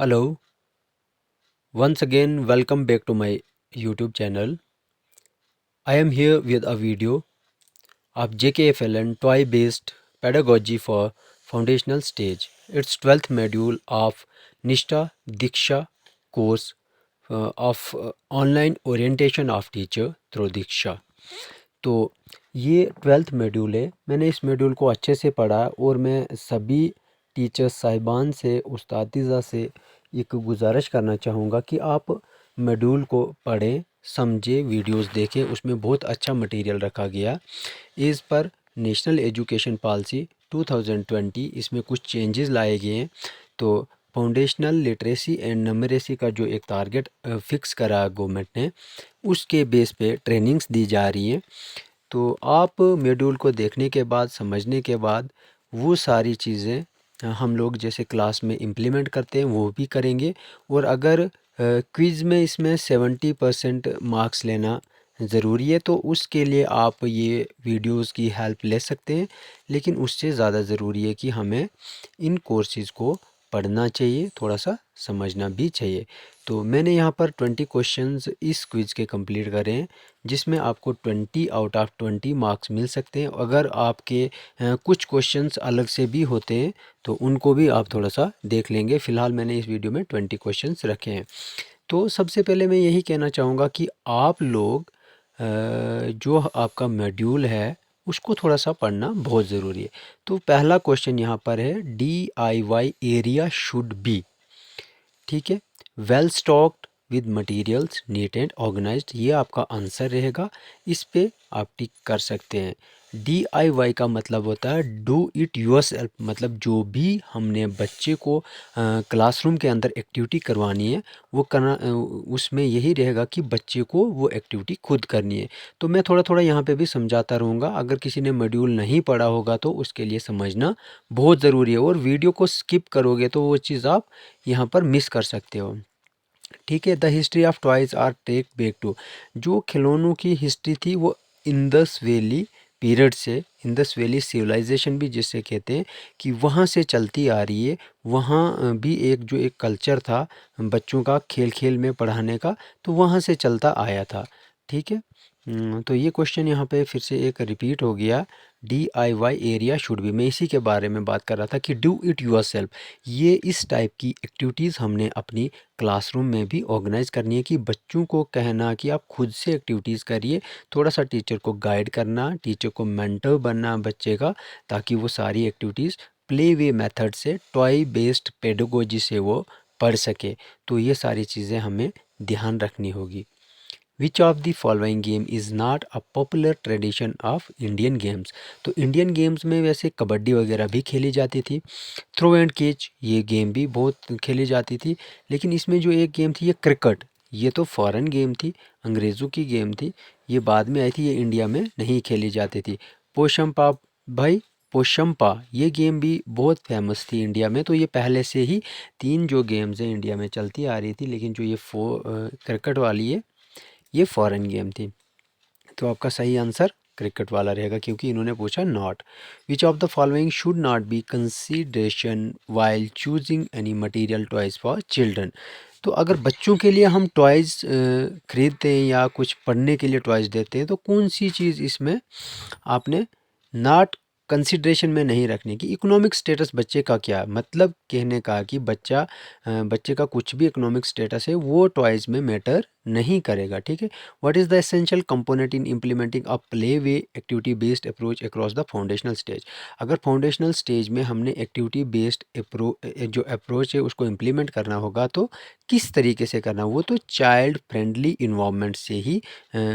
Hello, once again, welcome back to my YouTube channel. I am here with a video of JKFLN toy based pedagogy for foundational stage. It's 12th module of Nishta Diksha course of online orientation of teacher through Diksha. तो ये 12th module है। मैंने इस module को अच्छे से पढ़ा और मैं सभी टीचर्स साहिबान से उस्तादिज़ा से एक गुजारिश करना चाहूँगा कि आप मॉड्यूल को पढ़ें, समझें, वीडियोस देखें। उसमें बहुत अच्छा मटेरियल रखा गया। इस पर नेशनल एजुकेशन पॉलिसी 2020 इसमें कुछ चेंजेस लाए गए हैं। तो फाउंडेशनल लिटरेसी एंड नंबरेसी का जो एक टारगेट फिक्स करा गवर्नमेंट ने, उसके बेस पे ट्रेनिंग्स दी जा रही हैं। तो आप मॉड्यूल को देखने के बाद, समझने के बाद वो सारी चीज़ें हम लोग जैसे क्लास में इम्प्लीमेंट करते हैं वो भी करेंगे। और अगर क्विज़ में इसमें 70% मार्क्स लेना ज़रूरी है तो उसके लिए आप ये वीडियोस की हेल्प ले सकते हैं। लेकिन उससे ज़्यादा ज़रूरी है कि हमें इन कोर्सेज़ को पढ़ना चाहिए, थोड़ा सा समझना भी चाहिए। तो मैंने यहाँ पर 20 क्वेश्चंस इस क्विज़ के कंप्लीट करे हैं, जिसमें आपको 20 आउट ऑफ 20 मार्क्स मिल सकते हैं। अगर आपके कुछ क्वेश्चंस अलग से भी होते हैं तो उनको भी आप थोड़ा सा देख लेंगे। फ़िलहाल मैंने इस वीडियो में 20 क्वेश्चंस रखे हैं। तो सबसे पहले मैं यही कहना चाहूँगा कि आप लोग जो आपका मॉड्यूल है उसको थोड़ा सा पढ़ना बहुत ज़रूरी है। तो पहला क्वेश्चन यहाँ पर है, DIY एरिया शुड बी, ठीक है, well stocked with materials, neat and organised. ये आपका आंसर रहेगा। इस पे आप टिक कर सकते हैं। DIY का मतलब होता है डू इट योरसेल्फ, मतलब जो भी हमने बच्चे को क्लासरूम के अंदर एक्टिविटी करवानी है वो करना, उसमें यही रहेगा कि बच्चे को वो एक्टिविटी खुद करनी है। तो मैं थोड़ा थोड़ा यहाँ पे भी समझाता रहूँगा। अगर किसी ने मॉड्यूल नहीं पढ़ा होगा तो उसके लिए समझना बहुत ज़रूरी है, और वीडियो को स्किप करोगे तो वो चीज़ आप यहाँ पर मिस कर सकते हो। ठीक है। The history of toys are take back to, जो खिलौनों की हिस्ट्री थी वो इंदस वैली पीरियड से, इंदस वैली सिविलाइजेशन भी जिसे कहते हैं, कि वहाँ से चलती आ रही है। वहाँ भी एक जो एक कल्चर था बच्चों का खेल खेल में पढ़ाने का, तो वहाँ से चलता आया था। ठीक है। तो ये क्वेश्चन यहाँ पे फिर से एक रिपीट हो गया। DIY एरिया शुड बी, मैं इसी के बारे में बात कर रहा था कि डू इट योरसेल्फ। ये इस टाइप की एक्टिविटीज़ हमने अपनी क्लासरूम में भी ऑर्गेनाइज करनी है, कि बच्चों को कहना कि आप खुद से एक्टिविटीज़ करिए, थोड़ा सा टीचर को गाइड करना, टीचर को मेंटर बनना बच्चे का, ताकि वो सारी एक्टिविटीज़ प्ले वे मेथड से, टॉय बेस्ड पेडागोजी से वो पढ़ सके। तो ये सारी चीज़ें हमें ध्यान रखनी होगी। विच of the following game is not a popular tradition of Indian games. तो इंडियन गेम्स में वैसे कबड्डी वगैरह भी खेली जाती थी, थ्रो एंड कैच ये गेम भी बहुत खेली जाती थी। लेकिन इसमें जो एक गेम थी ये क्रिकेट, ये तो फॉरेन गेम थी, अंग्रेज़ों की गेम थी, ये बाद में आई थी, ये इंडिया में नहीं खेली जाती थी। पोशंपा भाई, पोशंपा ये गेम भी बहुत फेमस थी इंडिया में। तो ये पहले से ही तीन जो गेम्स हैं इंडिया में चलती आ रही थी, लेकिन जो ये क्रिकेट वाली है ये फॉरेन गेम थी। तो आपका सही आंसर क्रिकेट वाला रहेगा, क्योंकि इन्होंने पूछा not. Which of the following should not be consideration while choosing any material toys for children. तो अगर बच्चों के लिए हम टॉयज़ खरीदते हैं या कुछ पढ़ने के लिए टॉयज़ देते हैं, तो कौन सी चीज़ इसमें आपने नॉट कंसिडरेशन में नहीं रखने की। इकोनॉमिक स्टेटस बच्चे का क्या मतलब, कहने का कि बच्चे का कुछ भी इकोनॉमिक स्टेटस है वो टॉयज़ में मैटर नहीं करेगा। ठीक है। What is the essential component in implementing a play way activity based approach across the foundational stage. अगर फाउंडेशनल स्टेज में हमने एक्टिविटी बेस्ड जो अप्रोच है उसको इम्प्लीमेंट करना होगा तो किस तरीके से करना, वो तो चाइल्ड फ्रेंडली इन्वायरमेंट से ही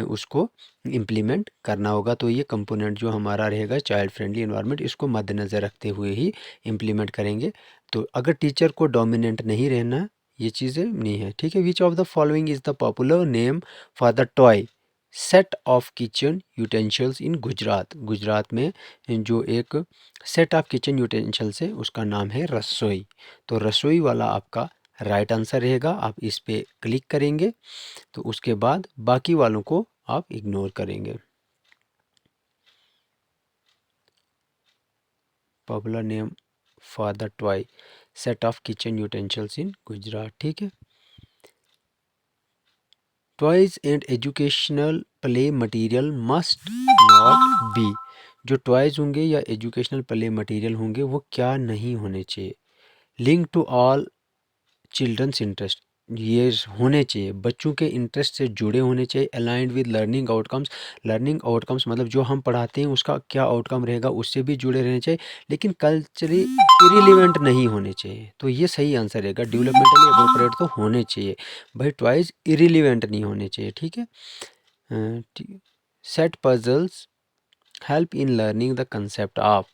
उसको इम्प्लीमेंट करना होगा। तो ये कंपोनेंट जो हमारा रहेगा चाइल्ड फ्रेंडली इन्वायरमेंट, इसको मद्देनज़र रखते हुए ही इम्प्लीमेंट करेंगे। तो अगर टीचर को डोमिनेंट नहीं रहना, ये चीज़ें नहीं है। ठीक है। Which of the following is the popular name for the toy set of kitchen utensils in Gujarat. Gujarat में जो एक सेट ऑफ किचन यूटेंशिल्स है उसका नाम है रसोई। तो रसोई वाला आपका राइट आंसर रहेगा। आप इस पे क्लिक करेंगे तो उसके बाद बाकी वालों को आप इग्नोर करेंगे। Popular name for the toy set of kitchen utensils in Gujarat. ठीक है, toys and educational play material must not be, जो टॉयज होंगे या एजुकेशनल प्ले मटेरियल होंगे वो क्या नहीं होने चाहिए। Link to all children's interest, ये होने चाहिए बच्चों के इंटरेस्ट से जुड़े होने चाहिए। Aligned with learning outcomes, learning outcomes मतलब जो हम पढ़ाते हैं उसका क्या आउटकम रहेगा उससे भी जुड़े रहने चाहिए, लेकिन कल्चरली इरिलीवेंट नहीं होने चाहिए। तो ये सही आंसर रहेगा, डेवलपमेंटली अप्रोप्रिएट तो होने चाहिए भाई, ट्वाइस इरिलीवेंट नहीं होने चाहिए। ठीक है, set puzzles help in learning the concept of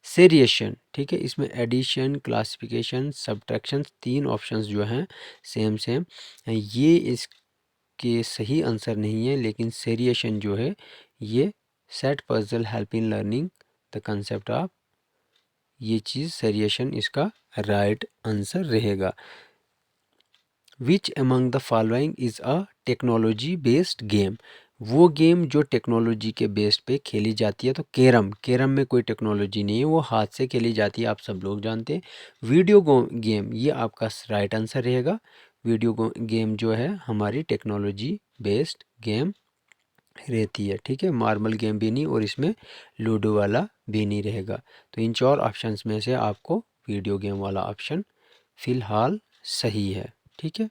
seriation. ठीक है, इसमें एडिशन, क्लासिफिकेशन, सब्ट्रैक्शन, तीन ऑप्शंस जो हैं सेम सेम, ये इसके सही आंसर नहीं है, लेकिन सेरिएशन जो है ये set puzzle help in learning the concept of, ये चीज़ सेरिएशन इसका राइट आंसर रहेगा। Which among the following is a technology based game, वो गेम जो टेक्नोलॉजी के बेस पे खेली जाती है। तो कैरम, कैरम में कोई टेक्नोलॉजी नहीं है, वो हाथ से खेली जाती है, आप सब लोग जानते हैं। वीडियो गेम, ये आपका राइट आंसर रहेगा। वीडियो गेम जो है हमारी टेक्नोलॉजी बेस्ड गेम रहती है। ठीक है, मार्बल गेम भी नहीं और इसमें लूडो वाला भी नहीं रहेगा। तो इन चार ऑप्शंस में से आपको वीडियो गेम वाला ऑप्शन फिलहाल सही है। ठीक है,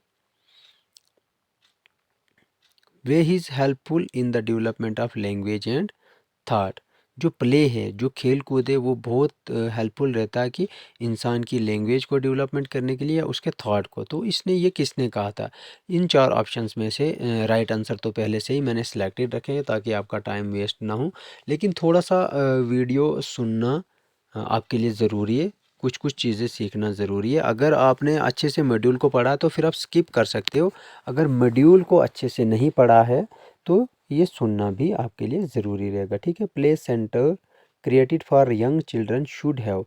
वे is helpful in the development of language and thought, जो प्ले है, जो खेल कूद है, वो बहुत हेल्पफुल रहता है कि इंसान की लैंग्वेज को डेवलपमेंट करने के लिए या उसके थॉट को। तो इसने ये किसने कहा था, इन चार ऑप्शंस में से राइट आंसर तो पहले से ही मैंने सिलेक्टेड रखे हैं ताकि आपका टाइम वेस्ट ना हो, लेकिन थोड़ा सा वीडियो सुनना आपके लिए ज़रूरी है, कुछ कुछ चीज़ें सीखना ज़रूरी है। अगर आपने अच्छे से मॉड्यूल को पढ़ा तो फिर आप स्किप कर सकते हो, अगर मॉड्यूल को अच्छे से नहीं पढ़ा है तो ये सुनना भी आपके लिए ज़रूरी रहेगा। ठीक है, play centre created for young children should have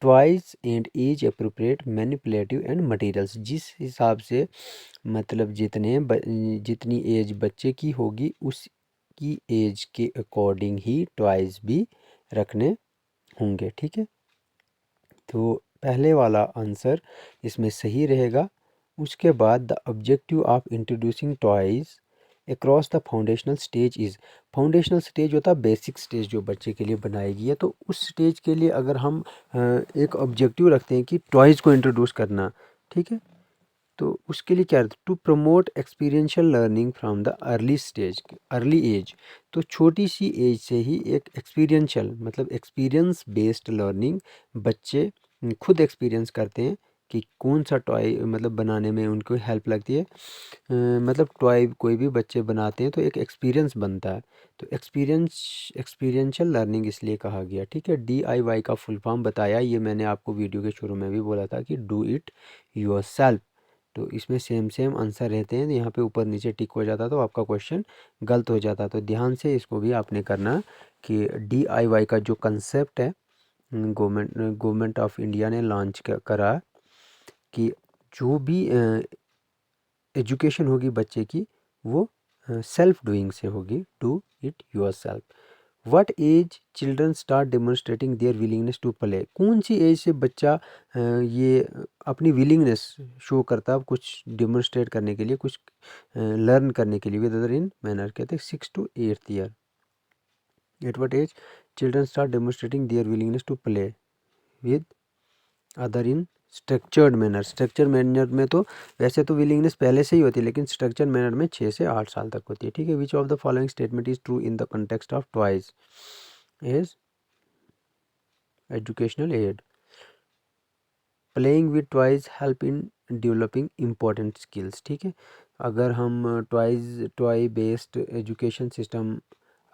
toys and age appropriate manipulative and materials, जिस हिसाब से मतलब जितनी एज बच्चे की होगी उसकी एज के अकॉर्डिंग ही टॉयज भी रखने होंगे। ठीक है, तो पहले वाला आंसर इसमें सही रहेगा। उसके बाद the objective of introducing toys across the foundational stage is, foundational stage होता है बेसिक स्टेज जो बच्चे के लिए बनाई गई है। तो उस स्टेज के लिए अगर हम एक ऑब्जेक्टिव रखते हैं कि टॉयज़ को इंट्रोड्यूस करना, ठीक है, तो उसके लिए क्या, to promote experiential learning from the early stage, early age, तो छोटी सी एज से ही एक एक्सपीरियंशियल मतलब एक्सपीरियंस बेस्ड लर्निंग बच्चे खुद एक्सपीरियंस करते हैं कि कौन सा टॉय मतलब बनाने में उनको हेल्प लगती है। मतलब टॉय कोई भी बच्चे बनाते हैं तो एक एक्सपीरियंस बनता है, तो एक्सपीरियंशियल लर्निंग इसलिए कहा गया। ठीक है, DIY का फुल फॉर्म बताया, ये मैंने आपको वीडियो के शुरू में भी बोला था कि डू इट योर सेल्फ। तो इसमें सेम सेम आंसर रहते हैं, यहाँ पे ऊपर नीचे टिक हो जाता तो आपका क्वेश्चन गलत हो जाता। तो ध्यान से इसको भी आपने करना कि DIY का जो कंसेप्ट है गवर्नमेंट ऑफ इंडिया ने लॉन्च करा कि जो भी एजुकेशन होगी बच्चे की वो सेल्फ डूइंग से होगी, do it yourself. What age children start demonstrating their willingness to play, कौन सी एज से बच्चा ये अपनी विलिंगनेस शो करता है कुछ डेमोन्स्ट्रेट करने के लिए, कुछ लर्न करने के लिए विद अदर इन मैनर, कहते हैं 6 to 8 year. At what age children start demonstrating their willingness to play with other in structured manner, structured manner में तो वैसे तो विलिंगनेस पहले से ही होती है, लेकिन स्ट्रक्चर्ड मैनर में 6 से 8 साल तक होती है। ठीक है, which of the following statement is true in the context of toys is educational aid, playing with toys help in developing important skills. ठीक है, अगर हम टॉय बेस्ड एजुकेशन सिस्टम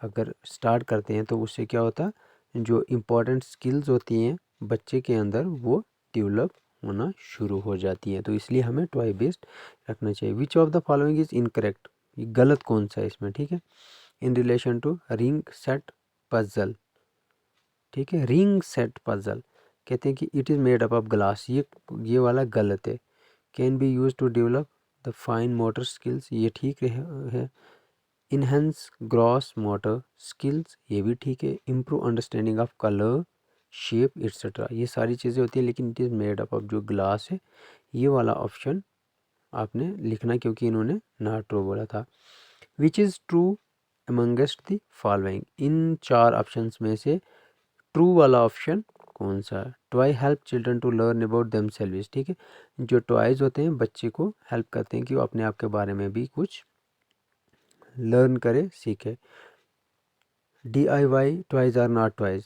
अगर स्टार्ट करते हैं तो उससे क्या होता है, जो इम्पोर्टेंट स्किल्स होती हैं बच्चे के अंदर वो डेवलप होना शुरू हो जाती हैं। तो इसलिए हमें टॉय बेस्ड रखना चाहिए। Which of the following is incorrect, ये गलत कौन सा है इसमें। ठीक है, in relation to ring set puzzle, ठीक है, रिंग सेट पजल कहते हैं कि it is made up of glass, ये वाला गलत है। Can be use to develop the fine motor skills, ये ठीक है। इनहेंस ग्रॉस मोटर स्किल्स, ये भी ठीक है। Improve understanding of colour shape etcetera, ये सारी चीज़ें होती हैं, लेकिन it is made up of जो ग्लास है, ये वाला ऑप्शन आपने लिखना, क्योंकि इन्होंने नॉट ट्रू बोला था। Which is true amongst the following, इन 4 ऑप्शंस में से ट्रू वाला ऑप्शन कौन सा है? Toy help children to learn about themselves, ठीक है, जो टॉयज़ होते हैं बच्चे को हेल्प करते हैं कि वो अपने आप के बारे में भी कुछ लर्न करे, सीखे। DIY toys are not toys,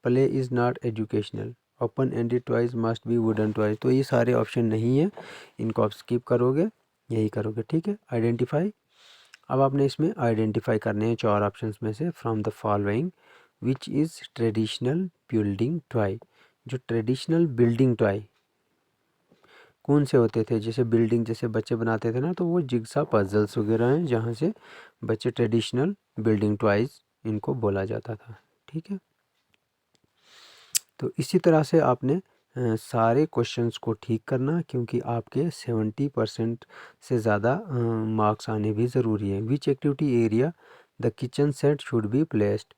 play is not educational, open ended toys must be wooden toys. तो ये सारे ऑप्शन नहीं है, इनको आप स्किप करोगे, यही करोगे, ठीक है। आइडेंटिफाई, अब आपने इसमें आइडेंटिफाई करने हैं 4 ऑप्शंस में से from the following which is traditional building toy. जो ट्रेडिशनल बिल्डिंग टॉय कौन से होते थे? जैसे बिल्डिंग जैसे बच्चे बनाते थे ना, तो वो जिग्सा पजल्स वगैरह हैं, जहाँ से बच्चे ट्रेडिशनल बिल्डिंग टॉयज़ इनको बोला जाता था, ठीक है। तो इसी तरह से आपने सारे क्वेश्चंस को ठीक करना, क्योंकि आपके 70% से ज़्यादा मार्क्स आने भी ज़रूरी है। Which activity area the kitchen set should be placed,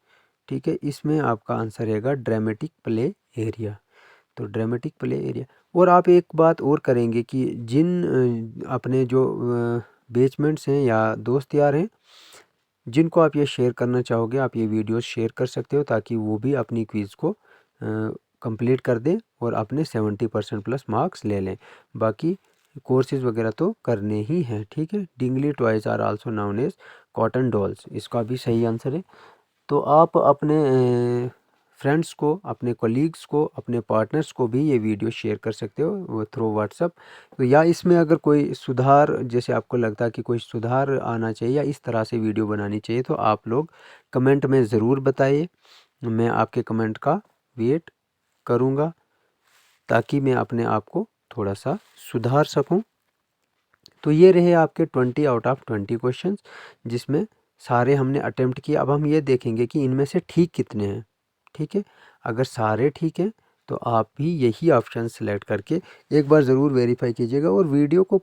ठीक है, इसमें आपका आंसर रहेगा ड्रामेटिक प्ले एरिया। तो ड्रामेटिक प्ले एरिया। और आप एक बात और करेंगे कि जिन अपने जो बेचमेंट्स हैं या दोस्त यार हैं जिनको आप ये शेयर करना चाहोगे, आप ये वीडियो शेयर कर सकते हो, ताकि वो भी अपनी क्विज़ को कंप्लीट कर दें और अपने 70% प्लस मार्क्स ले लें। बाकी कोर्सेज वगैरह तो करने ही हैं, ठीक है। Dingly toys are also known as cotton dolls, इसका भी सही आंसर है। तो आप अपने फ्रेंड्स को, अपने कोलीग्स को, अपने पार्टनर्स को भी ये वीडियो शेयर कर सकते हो थ्रू व्हाट्सअप। तो या इसमें अगर कोई सुधार, जैसे आपको लगता है कि कोई सुधार आना चाहिए या इस तरह से वीडियो बनानी चाहिए, तो आप लोग कमेंट में ज़रूर बताइए। मैं आपके कमेंट का वेट करूँगा, ताकि मैं अपने आप को थोड़ा सा सुधार सकूँ। तो ये रहे आपके 20 आउट ऑफ 20 क्वेश्चंस, जिसमें सारे हमने अटेम्प्ट किए। अब हम ये देखेंगे कि इनमें से ठीक कितने हैं, ठीक है। अगर सारे ठीक हैं तो आप भी यही ऑप्शन सेलेक्ट करके एक बार ज़रूर वेरीफाई कीजिएगा, और वीडियो को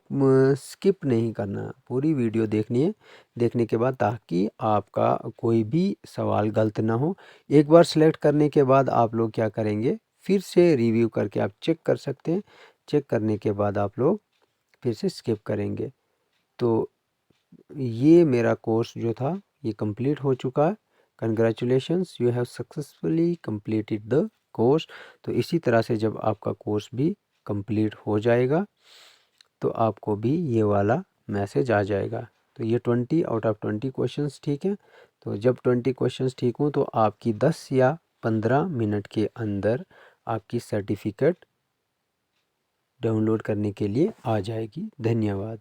स्किप नहीं करना, पूरी वीडियो देखनी है, देखने के बाद, ताकि आपका कोई भी सवाल गलत ना हो। एक बार सेलेक्ट करने के बाद आप लोग क्या करेंगे, फिर से रिव्यू करके आप चेक कर सकते हैं। चेक करने के बाद आप लोग फिर से स्किप करेंगे। तो ये मेरा कोर्स जो था ये कंप्लीट हो चुका है। Congratulations, you have successfully completed the course. तो इसी तरह से जब आपका कोर्स भी कंप्लीट हो जाएगा, तो आपको भी ये वाला मैसेज आ जाएगा। तो ये 20 आउट ऑफ 20 क्वेश्चंस ठीक है। तो जब 20 क्वेश्चंस ठीक हों, तो आपकी 10 या 15 मिनट के अंदर आपकी सर्टिफिकेट डाउनलोड करने के लिए आ जाएगी। धन्यवाद।